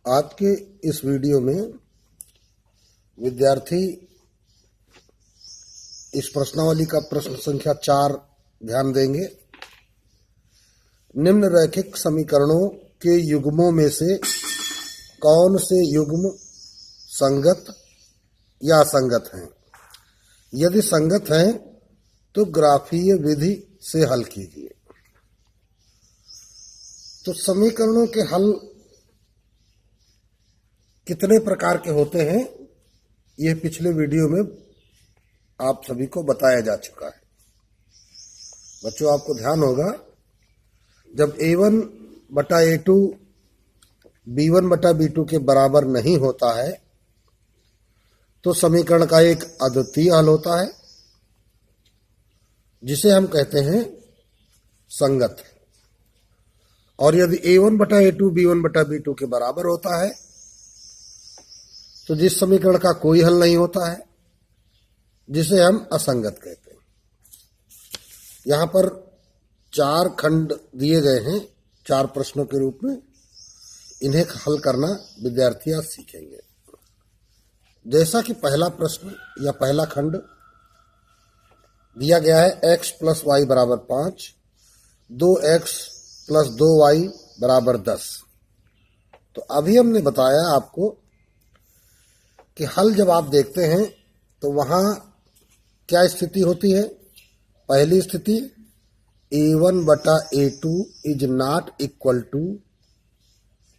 आज के इस वीडियो में विद्यार्थी इस प्रश्नावली का प्रश्न संख्या 4 ध्यान देंगे। निम्न रैखिक समीकरणों के युग्मों में से कौन से युग्म संगत या असंगत हैं? यदि संगत हैं तो ग्राफीय विधि से हल कीजिए। तो समीकरणों के हल कितने प्रकार के होते हैं यह पिछले वीडियो में आप सभी को बताया जा चुका है। बच्चों, आपको ध्यान होगा जब a1 बटा a2 b1 बटा b2 के बराबर नहीं होता है तो समीकरण का एक अद्वितीय हल होता है जिसे हम कहते हैं संगत। और यदि a1 बटा a2 b1 बटा b2 के बराबर होता है तो जिस समीकरण का कोई हल नहीं होता है जिसे हम असंगत कहते हैं। यहां पर 4 खंड दिए गए हैं 4 प्रश्नों के रूप में। इन्हें हल करना विद्यार्थी आज सीखेंगे। जैसा कि पहला प्रश्न या पहला खंड दिया गया है x प्लस वाई बराबर 5, 2x प्लस 2y बराबर 10। तो अभी हमने बताया आपको कि हल जब आप देखते हैं तो वहां क्या स्थिति होती है। पहली स्थिति a1 बटा a2 is not equal to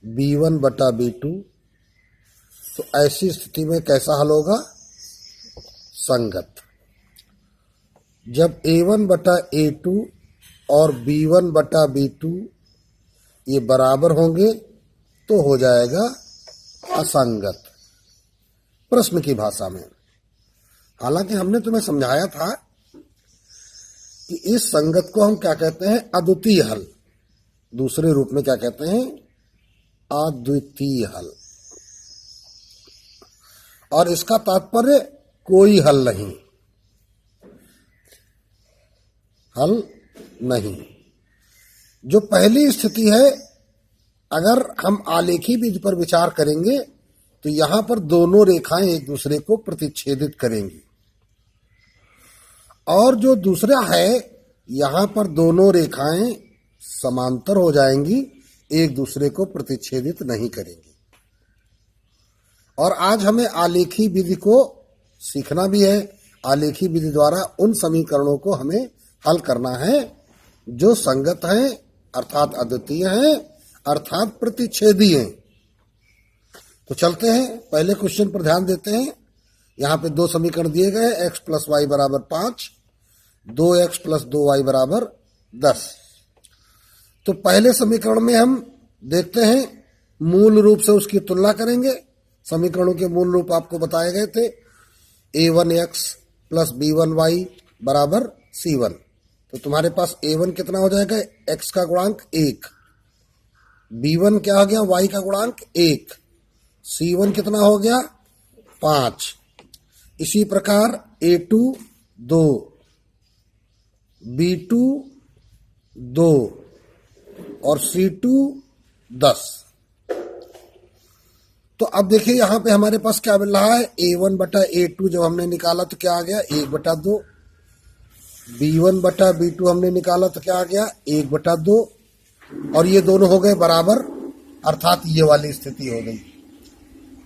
b1 बटा b2। तो ऐसी स्थिति में कैसा हल होगा? संगत। जब a1 बटा a2 और b1 बटा b2 ये बराबर होंगे तो हो जाएगा असंगत, प्रश्न की भाषा में। हालांकि हमने तुम्हें समझाया था कि इस संगत को हम क्या कहते हैं? अद्वितीय हल। दूसरे रूप में क्या कहते हैं? अद्वितीय हल। और इसका तात्पर्य कोई हल नहीं, हल नहीं। जो पहली स्थिति है, अगर हम आलेखी विधि पर विचार करेंगे तो यहां पर दोनों रेखाएं एक दूसरे को प्रतिच्छेदित करेंगी। और जो दूसरा है, यहां पर दोनों रेखाएं समांतर हो जाएंगी, एक दूसरे को प्रतिच्छेदित नहीं करेंगी। और आज हमें आलेखी विधि को सीखना भी है। आलेखी विधि द्वारा उन समीकरणों को हमें हल करना है जो संगत हैं अर्थात अद्वितीय हैं अर्थात प्रतिच्छेदी हैं। तो चलते हैं, पहले क्वेश्चन पर ध्यान देते हैं। यहां पे 2 समीकरण दिए गए, x प्लस वाई बराबर 5, 2x प्लस 2y बराबर 10। तो पहले समीकरण में हम देखते हैं, मूल रूप से उसकी तुलना करेंगे। समीकरणों के मूल रूप आपको बताए गए थे। a1x प्लस b1y बराबर c1। तो तुम्हारे पास a1 कितना हो जाएगा? x का गुणांक 1, b1 क्या हो गया? y का गुणांक 1, c1 कितना हो गया? 5। इसी प्रकार a2 2, b2 2 और c2 10। तो अब देखिए यहां पे हमारे पास क्या मिल रहा है? a1 बटा a2 जब हमने निकाला तो क्या आ गया? 1 बटा 2। b1 बटा b2 हमने निकाला तो क्या आ गया? 1 बटा 2। और ये दोनों हो गए बराबर, अर्थात ये वाली स्थिति हो गई।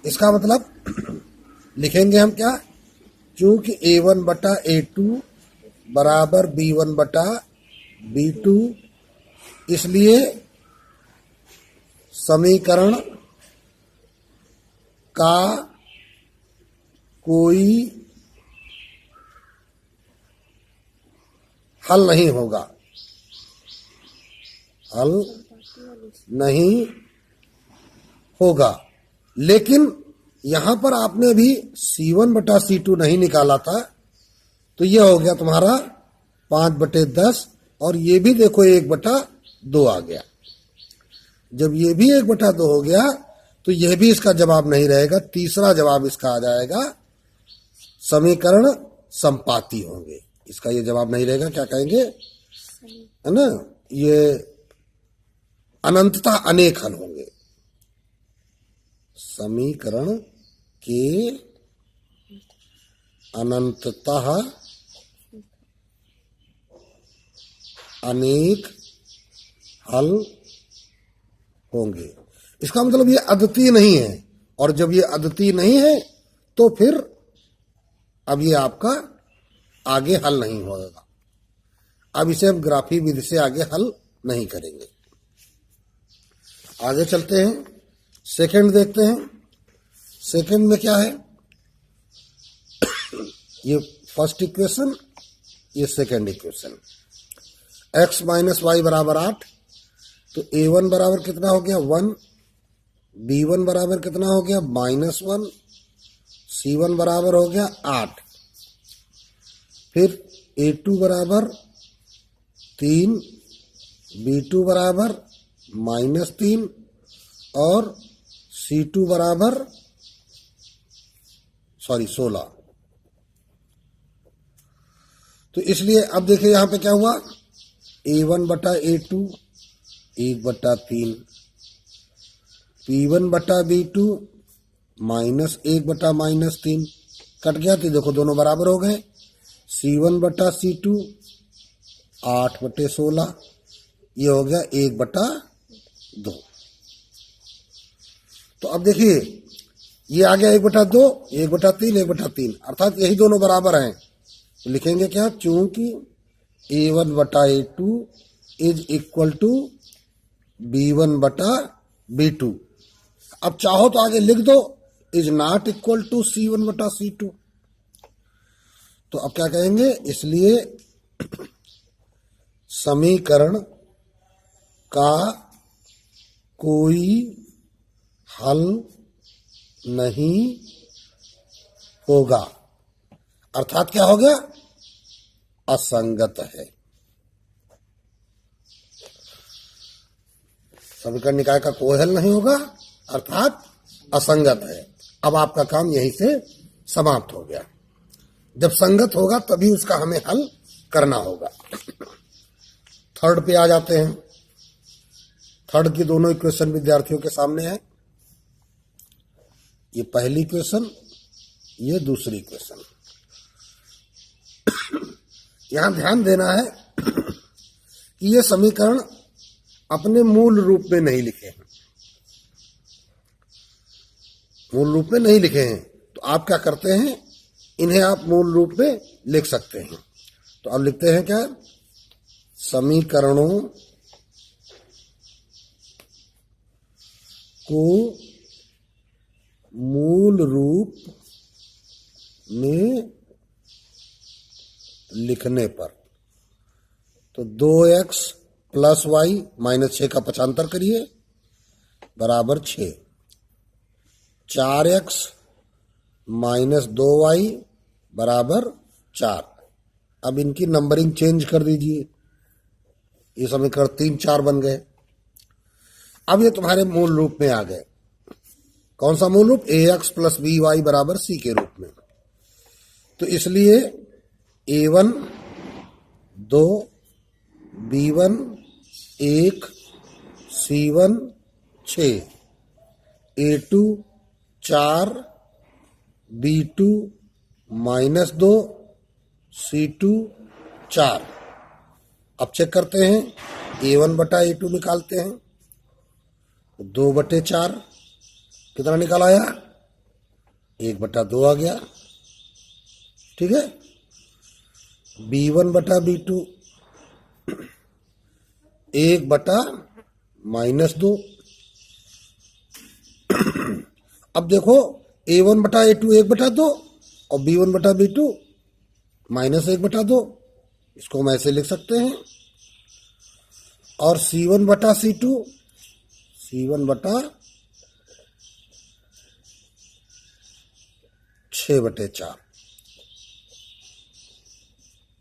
इसका मतलब लिखेंगे हम क्या? चूंकि a1 बटा a2 बराबर b1 बटा b2, इसलिए समीकरण का कोई हल नहीं होगा, हल नहीं होगा। लेकिन यहां पर आपने अभी c1 बटा c2 नहीं निकाला था, तो यह हो गया तुम्हारा 5 बटे 10। और ये भी देखो 1 बटा 2 आ गया। जब ये भी 1 बटा 2 हो गया तो यह भी इसका जवाब नहीं रहेगा। तीसरा जवाब इसका आ जाएगा, समीकरण संपाती होंगे। इसका ये जवाब नहीं रहेगा, क्या कहेंगे? है ना, ये अनंतता अनेक हल होंगे। समीकरण के अनंततः अनेक हल होंगे। इसका मतलब ये अद्वितीय नहीं है, और जब ये अद्वितीय नहीं है तो फिर अब ये आपका आगे हल नहीं होगा। अब इसे हम ग्राफी विधि से आगे हल नहीं करेंगे। आगे चलते हैं, सेकंड देखते हैं। सेकंड में क्या है, ये फर्स्ट इक्वेशन, ये second equation. x minus y बराबर 8, तो a1 बराबर कितना हो गया 1, b1 बराबर कितना हो गया -1, c1 बराबर हो गया 8, फिर a2 बराबर 3, b2 बराबर -3 और c2 बराबर 16। तो इसलिए अब देखिए यहां पे क्या हुआ, a1 बटा a2 1/3, p1 बटा b2 -1 बटा -3 कट गया, तो देखो दोनों बराबर हो गए। c1 बटा c2 8/16, ये हो गया 1/2। तो अब देखिए ये आ गया 1/2, 1/3, 1/3, अर्थात यही दोनों बराबर हैं। तो लिखेंगे क्या, चूंकि a1 बटा a2 is equal to b1 बटा b2। अब चाहो तो आगे लिख दो is not equal to c1 बटा c2। तो अब क्या कहेंगे, इसलिए समीकरण का कोई हल नहीं होगा, अर्थात क्या हो गया, असंगत है। समीकरण निकाय का कोई हल नहीं होगा, अर्थात असंगत है। अब आपका काम यहीं से समाप्त हो गया। जब संगत होगा तभी उसका हमें हल करना होगा। थर्ड पे आ जाते हैं। थर्ड की दोनों इक्वेशन विद्यार्थियों के सामने है। ये पहली इक्वेशन, ये दूसरी इक्वेशन। यहां ध्यान देना है कि ये समीकरण अपने मूल रूप में नहीं लिखे हैं, मूल रूप में नहीं लिखे हैं। तो आप क्या करते हैं, इन्हें आप मूल रूप में लिख सकते हैं। तो अब लिखते हैं क्या, समीकरणों को मूल रूप में लिखने पर, तो 2x प्लस वाई -6 का पक्षांतर करिए बराबर 6, 4x -2y बराबर 4। अब इनकी नंबरिंग चेंज कर दीजिए, ये समीकरण 3, 4 बन गए। अब ये तुम्हारे मूल रूप में आ गए। कौन सा मूल रूप, ax प्लस by बराबर c के रूप में। तो इसलिए a1 2, b1 1, c1 6, a2 4, b2 -2, c2 4। अब चेक करते हैं, a1 बटा a2 निकालते हैं, 2/4 कितना निकाल आया, 1/2 आ गया। ठीक है, b1 बटा b2 1/-2। अब देखो a1 बटा a2 1/2 और b1 बटा b2 -1/2, इसको हम ऐसे लिख सकते हैं। और c1 बटा c2 c1 बटा 6/4,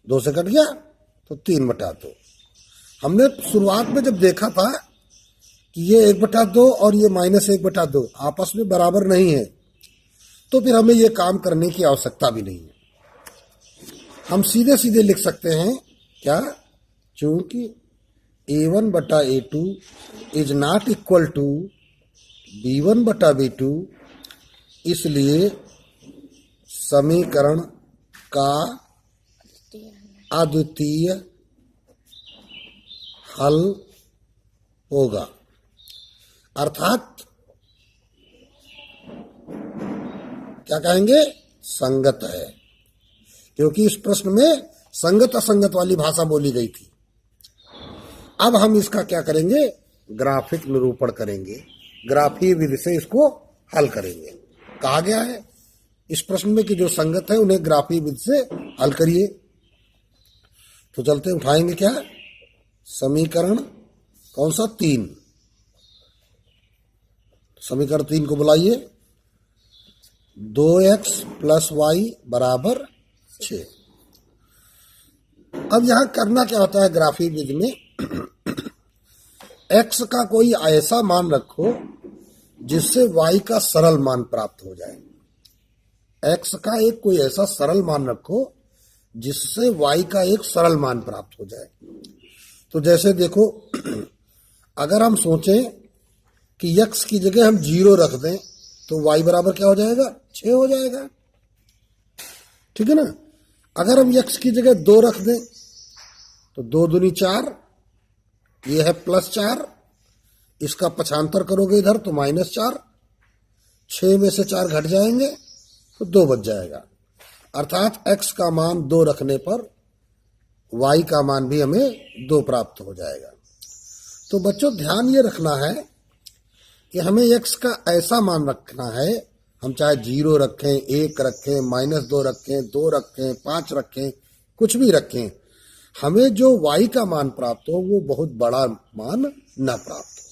2 से कट गया तो 3/2। हमने शुरुआत में जब देखा था कि ये 1/2 और ये -1/2 आपस में बराबर नहीं है, तो फिर हमें ये काम करने की आवश्यकता भी नहीं है। हम सीधे सीधे लिख सकते हैं क्या, चूंकि a1 बटा a2 is not equal to b1 बटा b2 इसलिए समीकरण का अद्वितीय हल होगा। अर्थात क्या कहेंगे? संगत है, क्योंकि इस प्रश्न में संगत असंगत वाली भाषा बोली गई थी। अब हम इसका क्या करेंगे? ग्राफिक निरूपण करेंगे, ग्राफीय विधि से इसको हल करेंगे। कहा गया है इस प्रश्न में कि जो संगत है उन्हें ग्राफीय विधि से हल करिए। तो चलते उठाएंगे क्या? समीकरण कौन सा? 3। समीकरण 3 को बुलाइए। 2x + y = 6। अब यहां करना क्या होता है ग्राफीय विधि में? x का कोई ऐसा मान रखो जिससे y का सरल मान प्राप्त हो जाए। x का एक कोई ऐसा सरल मान रखो जिससे y का एक सरल मान प्राप्त हो जाए। तो जैसे देखो, अगर हम सोचें कि x की जगह हम 0 रख दें तो y बराबर क्या हो जाएगा? 6 हो जाएगा। ठीक है ना? अगर हम x की जगह 2 रख दें तो 2 दूनी 4, ये है +4, इसका पक्षांतर करोगे इधर तो -4, 6 में से 4 घट जाएंगे तो 2 बच जाएगा। अर्थात x का मान 2 रखने पर y का मान भी हमें 2 प्राप्त हो जाएगा। तो बच्चों ध्यान ये रखना है कि हमें x का ऐसा मान रखना है, हम चाहे 0 रखें, 1 रखें, -2 रखें, 2 रखें, 5 रखें, कुछ भी रखें, हमें जो y का मान प्राप्त हो वो बहुत बड़ा मान न प्राप्त हो।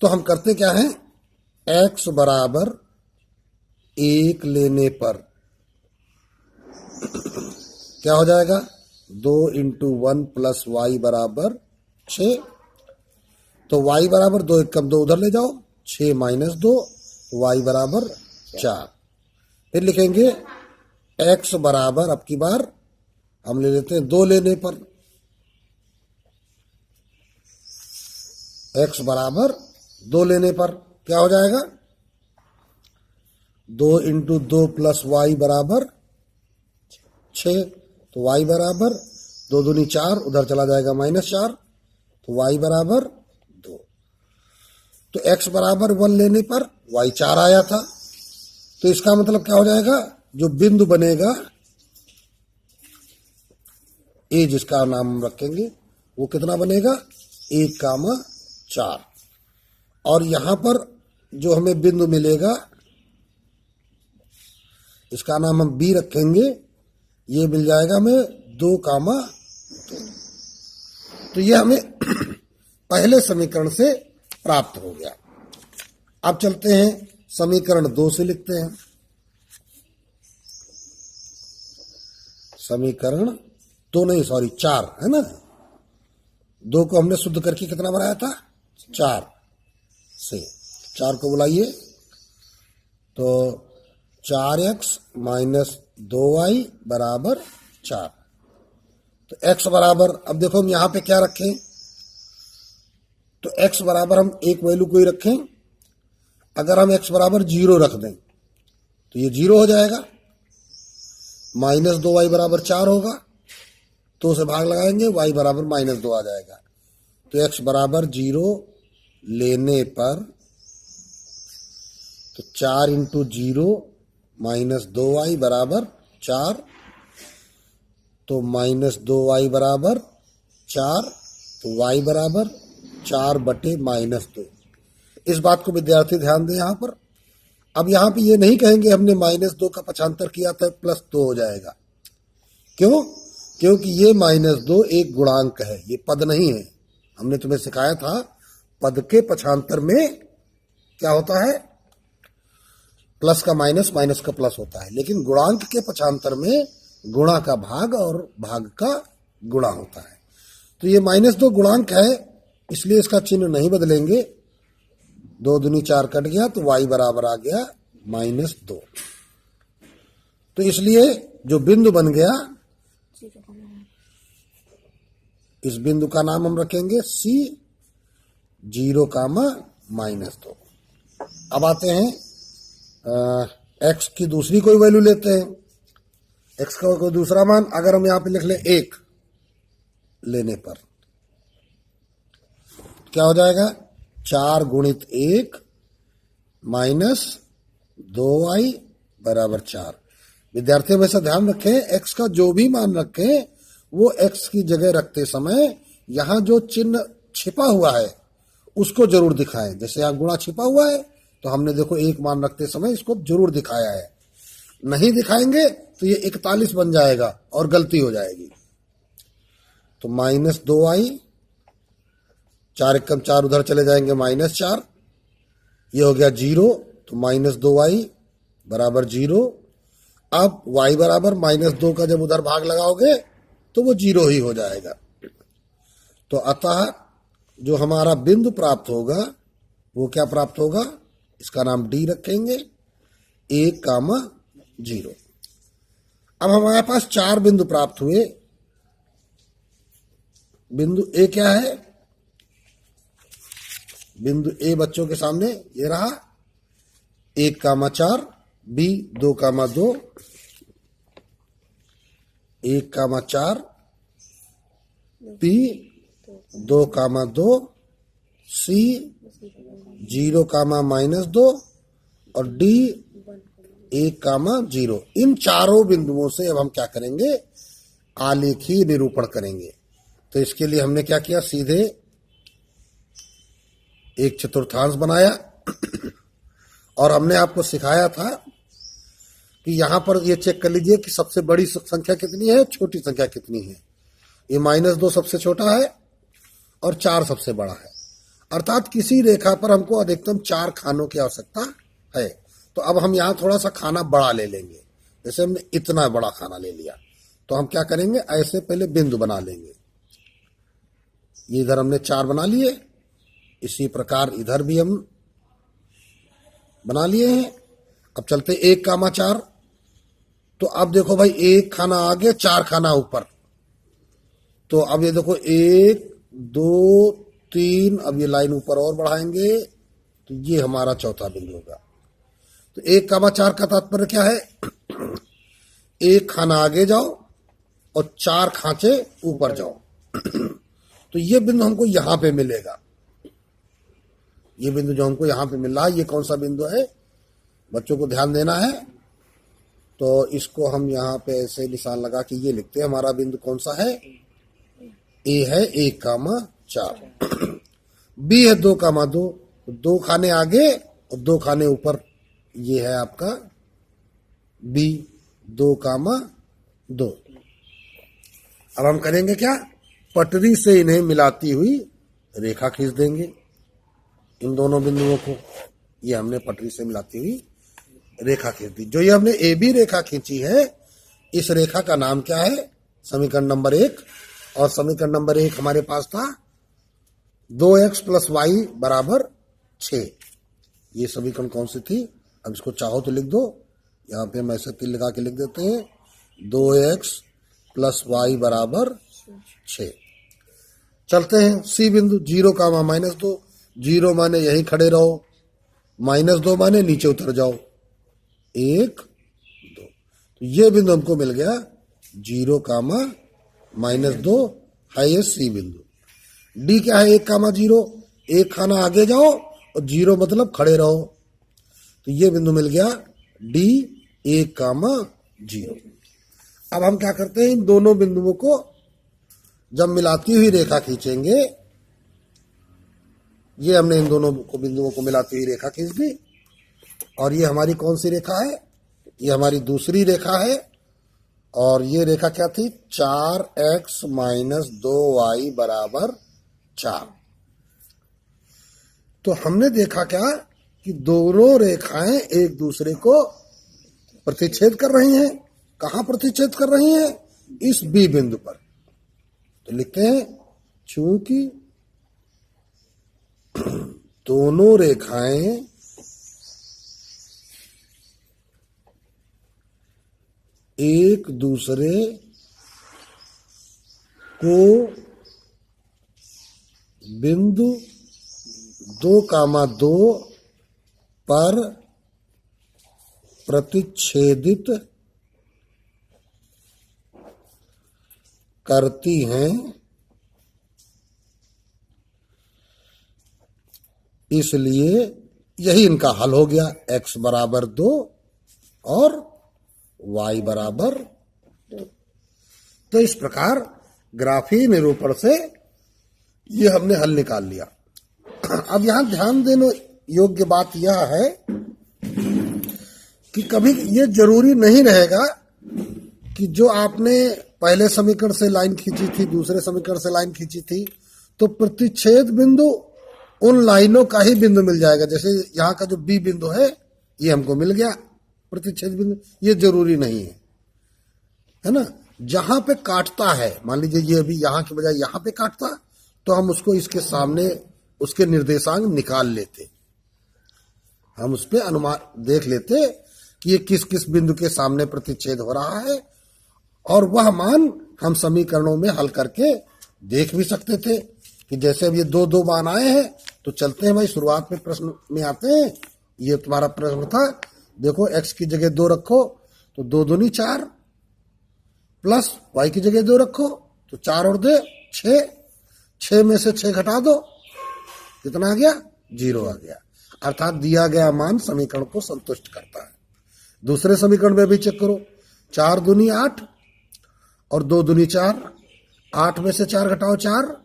तो हम करते क्या है? x बराबर 1 लेने पर क्या हो जाएगा? 2 × 1 + y = 6। तो y बराबर 2 × 2 उधर ले जाओ, 6 - 2, y बराबर 4। फिर लिखेंगे x बराबर, अब की बार हम ले लेते हैं 2 लेने पर, x बराबर 2 लेने पर क्या हो जाएगा? 2 × 2 + y = 6। तो y बराबर 2 दूनी 4, उधर चला जाएगा -4, तो y बराबर 2। तो x बराबर 1 लेने पर y 4 आया था। तो इसका मतलब क्या हो जाएगा? जो बिंदु बनेगा a, जिसका नाम हम रखेंगे, वो कितना बनेगा? 1,4। और यहां पर जो हमें बिंदु मिलेगा इसका नाम हम b रखेंगे, ये मिल जाएगा हमें 2,2। तो ये हमें पहले समीकरण से प्राप्त हो गया। अब चलते हैं समीकरण 2 से लिखते हैं। समीकरण 2 नहीं, सॉरी 4 है ना। 2 को हमने शुद्ध करके कितना बनाया था? 4 से। 4 को बुलाइए। तो 4x - 2y = 4। तो x बराबर, अब देखो हम यहां पे क्या रखें? तो x बराबर हम एक वैल्यू को ही रखें। अगर हम x बराबर 0 रख दें तो ये 0 हो जाएगा, -2y = 4 होगा, तो उसे भाग लगाएंगे, y बराबर -2 आ जाएगा। तो x बराबर 0 लेने पर तो 4 × 0 -2y = 4, तो -2y = 4, तो y बराबर 4/-2। इस बात को विद्यार्थी ध्यान दें यहां पर। अब यहां पे ये नहीं कहेंगे हमने -2 का पक्षांतर किया था +2 हो जाएगा। क्यों? क्योंकि ये -2 एक गुणांक है, ये पद नहीं है। हमने तुम्हें सिखाया था पद के पक्षांतर में क्या होता है? प्लस का माइनस, माइनस का प्लस होता है, लेकिन गुणांक के पक्षांतर में गुणा का भाग और भाग का गुणा होता है। तो ये -2 गुणांक है, इसलिए इसका चिन्ह नहीं बदलेंगे। 2 दूनी 4 कट गया, तो y बराबर आ गया -2। तो इसलिए जो बिंदु बन गया, इस बिंदु का नाम हम रखेंगे C, 0, -2। अब आते हैं एक्स की दूसरी कोई वैल्यू लेते हैं, एक्स का कोई दूसरा मान, अगर हम यहां पे लिख लें 1 लेने पर क्या हो जाएगा, 4 गुणित 1 माइनस 2y बराबर 4। विद्यार्थियों में से ध्यान रखें, एक्स का जो भी मान रखें वो एक्स की जगह रखते समय यहां जो चिन्ह छिपा हुआ है उसको जरूर दिखाएं। जैसे यहां गुणा छिपा हुआ है तो हमने देखो 1 मान रखते समय इसको जरूर दिखाया है, नहीं दिखाएंगे तो ये 41 बन जाएगा और गलती हो जाएगी। तो माइनस 2y, 4 एकम 4 उधर चले जाएंगे, माइनस 4, ये हो गया 0, तो माइनस 2y बराबर 0। अब y बराबर माइनस 2 का जब उधर भाग लगाओगे तो वो 0 ही हो जाएगा। तो अतः जो हमारा बिंदु प्राप्त होगा वो क्या प्राप्त होगा, इसका नाम d रखेंगे, 1,0। अब हमारे पास 4 बिंदु प्राप्त हुए। बिंदु ए क्या है, बिंदु ए बच्चों के सामने ये रहा 1,4, बी 2,2, 1,4, पी 2,2, सी 0,-2 और डी 1,0। इन चारों बिंदुओं से अब हम क्या करेंगे, आलेखीय निरूपण करेंगे। तो इसके लिए हमने क्या किया, सीधे एक चतुर्थांश बनाया और हमने आपको सिखाया था कि यहां पर ये चेक कर लीजिए कि सबसे बड़ी संख्या कितनी है, छोटी संख्या कितनी है। ये -2 सबसे छोटा है और 4 सबसे बड़ा है, अर्थात किसी रेखा पर हमको अधिकतम 4 खानों की आवश्यकता है। तो अब हम यहां थोड़ा सा खाना बड़ा ले लेंगे, जैसे हमने इतना बड़ा खाना ले लिया तो हम क्या करेंगे, ऐसे पहले बिंदु बना लेंगे। ये इधर हमने 4 बना लिए, इसी प्रकार इधर भी हम बना लिए हैं। अब चलते 1,4, तो अब देखो भाई 1 खाना आगे 4 खाना ऊपर, तो अब ये देखो 1 2 3, अब ये लाइन ऊपर और बढ़ाएंगे तो ये हमारा चौथा बिंदु होगा। तो 1,4 का तात्पर्य क्या है, 1 खाना आगे जाओ और 4 खांचे ऊपर जाओ। तो ये बिंदु हमको यहां पे मिलेगा, ये बिंदु जो हमको यहां पे मिल रहा है ये कौन सा बिंदु है, बच्चों को ध्यान देना है। तो इसको हम यहाँ पे ऐसे निशान लगा के ये लिखते हैं, हमारा बिंदु कौन सा है, ए है 1,4, बी है 2,2, 2 खाने आगे और 2 खाने ऊपर, ये है आपका बी 2,2। अब हम करेंगे क्या, पटरी से इन्हें मिलाती हुई रेखा खींच देंगे, इन दोनों बिंदुओं को। ये हमने पटरी से मिलाती हुई रेखा खींच दी। जो ये हमने ए बी रेखा खींची है, इस रेखा का नाम क्या है, समीकरण नंबर 1। और समीकरण नंबर 1 हमारे पास था 2x + y बराबर 6। ये समीकरण कौन सी थी, अब इसको चाहो तो लिख दो, यहाँ पे हम ऐसे तिल लगा के लिख देते हैं, 2x + y बराबर 6। चलते हैं सी बिंदु, 0,-2, 0 माने यहीं खड़े रहो, -2 माने नीचे उतर जाओ, 1 2। तो ये बिंदु हमको मिल गया 0,-2 है ये सी बिंदु। डी क्या है, 1,0, 1 खाना आगे जाओ और 0 मतलब खड़े रहो, तो ये बिंदु मिल गया डी 1,0। अब हम क्या करते हैं, इन दोनों बिंदुओं को जब मिलाती हुई रेखा खींचेंगे, ये हमने इन दोनों बिंदुओं को मिलाती हुई रेखा खींच दी। और ये हमारी कौन सी रेखा है, ये हमारी दूसरी रेखा है। और ये रेखा क्या थी, 4x - 2y बराबर 4। तो हमने देखा क्या कि दोनों रेखाएं एक दूसरे को प्रतिच्छेद कर रही हैं। कहां प्रतिच्छेद कर रही हैं, इस बी बिंदु पर। तो लिखते हैं, चूंकि दोनों रेखाएं एक दूसरे को बिंदु 2,2 पर प्रतिच्छेदित करती हैं, इसलिए यही इनका हल हो गया। x बराबर 2 और y बराबर 2। तो इस प्रकार ग्राफीय निरूपण से ये हमने हल निकाल लिया। अब यहां ध्यान देने योग्य बात यह है कि कभी ये जरूरी नहीं रहेगा कि जो आपने पहले समीकरण से लाइन खींची थी, दूसरे समीकरण से लाइन खींची थी, तो प्रतिच्छेद बिंदु उन लाइनों का ही बिंदु मिल जाएगा। जैसे यहाँ का जो बी बिंदु है ये हमको मिल गया प्रतिच्छेद बिंदु, ये जरूरी नहीं है ना। जहां पे काटता है, मान लीजिए ये अभी यहाँ के बजाय यहाँ पे काटता, तो हम उसको इसके सामने उसके निर्देशांक निकाल लेते, हम उस पर अनुमान देख लेते कि ये किस किस बिंदु के सामने प्रतिच्छेद हो रहा है, और वह मान हम समीकरणों में हल करके देख भी सकते थे। कि जैसे अब ये दो दो मान आए हैं, तो चलते हैं भाई शुरुआत में प्रश्न में आते हैं। ये तुम्हारा प्रश्न था, देखो x की जगह 2 रखो तो 2 दूनी 4, प्लस y की जगह 2 रखो तो 4 और 2 6, 6 में से 6 घटा दो, कितना आ गया? 0 आ गया। अर्थात दिया गया मान समीकरण को संतुष्ट करता है। दूसरे समीकरण में भी चेक करो, 4 दूनी 8 और 2 दूनी 4, 8 में से 4 घटाओ 4,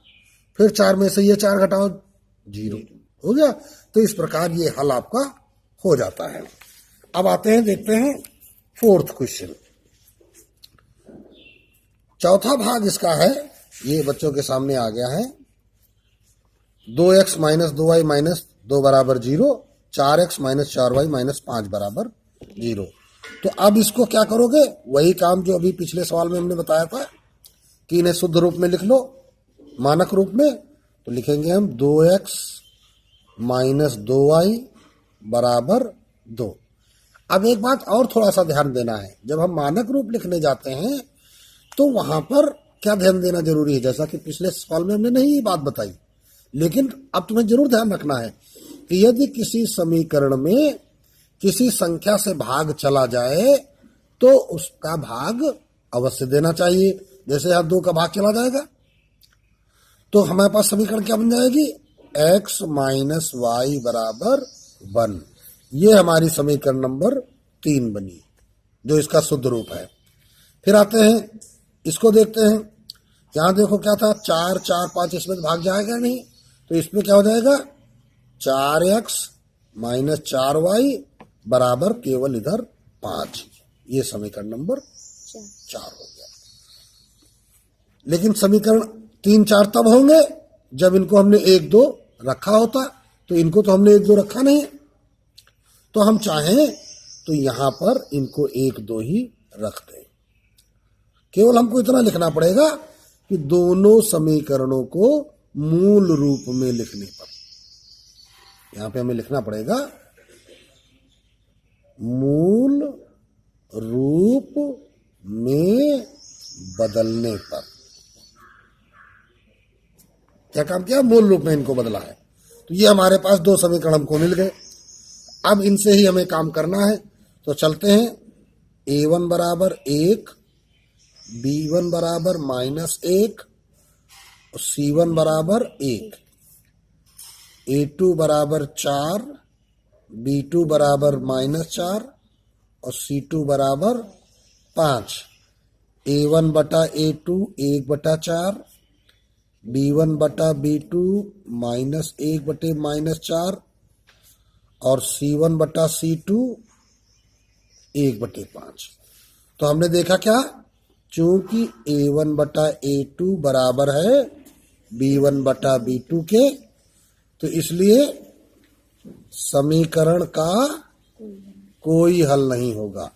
फिर 4 में से ये 4 घटाओ 0, हो गया। तो इस प्रकार ये हल आपका हो जाता है। अब आते हैं, देखते हैं फोर्थ क्वेश्चन। चौथा भाग इसका है, ये बच्चों के सामने आ गया है। 2x माइनस 2y माइनस 2 बराबर 0, 4x माइनस 4y माइनस 5 बराबर 0। तो अब इसको क्या करोगे? वही काम जो अभी पिछले सवाल में हमने बताया था कि इन्हें शुद्ध रूप में लिख लो, मानक रूप में। तो लिखेंगे हम 2x माइनस 2y बराबर 2। अब एक बात और थोड़ा सा ध्यान देना है, जब हम मानक रूप लिखने जाते हैं तो वहां पर क्या ध्यान देना जरूरी है, जैसा कि पिछले सवाल में हमने नहीं ये बात बताई, लेकिन अब तुम्हें जरूर ध्यान रखना है कि यदि किसी समीकरण में किसी संख्या से भाग चला जाए तो उसका भाग अवश्य देना चाहिए। जैसे यहां 2 का भाग चला जाएगा तो हमारे पास समीकरण क्या बन जाएगी? x माइनस वाई बराबर 1। ये हमारी समीकरण नंबर 3 बनी, जो इसका शुद्ध रूप है। फिर आते हैं, इसको देखते हैं। यहां देखो क्या था, 4 4 5, इसमें भाग जाएगा नहीं, तो इसमें क्या हो जाएगा? 4x माइनस 4y बराबर केवल इधर 5। ये समीकरण नंबर 4 हो गया। लेकिन समीकरण 3 4 तब होंगे जब इनको हमने 1 2 रखा होता, तो इनको तो हमने 1 2 रखा नहीं, तो हम चाहें तो यहां पर इनको 1 2 ही रख दें। केवल हमको इतना लिखना पड़ेगा कि दोनों समीकरणों को मूल रूप में लिखने पर, यहां पे हमें लिखना पड़ेगा मूल रूप में बदलने पर। क्या काम किया? मूल रूप में इनको बदला है। तो ये हमारे पास 2 समीकरण हमको मिल गए। अब इनसे ही हमें काम करना है, तो चलते हैं। a1 बराबर 1, b1 बराबर -1 और c1 बराबर 1, a2 बराबर 4, b2 बराबर -4 और c2 बराबर 5। a1 बटा a2 1/4, b1 बटा b2 -1 बटे -4 और c1 बटा c2 1/5। तो हमने देखा क्या, चूंकि a1 बटा a2 बराबर है b1 बटा b2 के, तो इसलिए समीकरण का कोई हल नहीं होगा।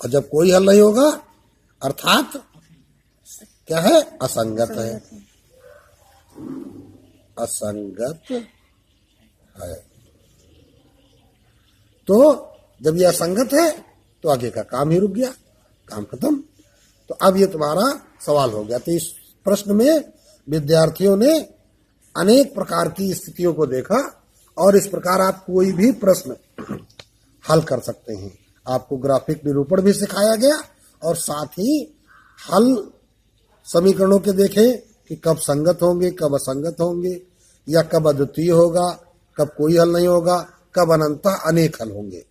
और जब कोई हल नहीं होगा अर्थात क्या है? असंगत है, असंगत है। तो जब यह असंगत है तो आगे का काम ही रुक गया, काम खत्म। तो अब ये तुम्हारा सवाल हो गया। तो इस प्रश्न में विद्यार्थियों ने अनेक प्रकार की स्थितियों को देखा और इस प्रकार आप कोई भी प्रश्न हल कर सकते हैं। आपको ग्राफिक निरूपण भी सिखाया गया और साथ ही हल समीकरणों के देखें कि कब संगत होंगे, कब असंगत होंगे, या कब अद्वितीय होगा, कब कोई हल नहीं होगा, कब अनंतः अनेक हल होंगे।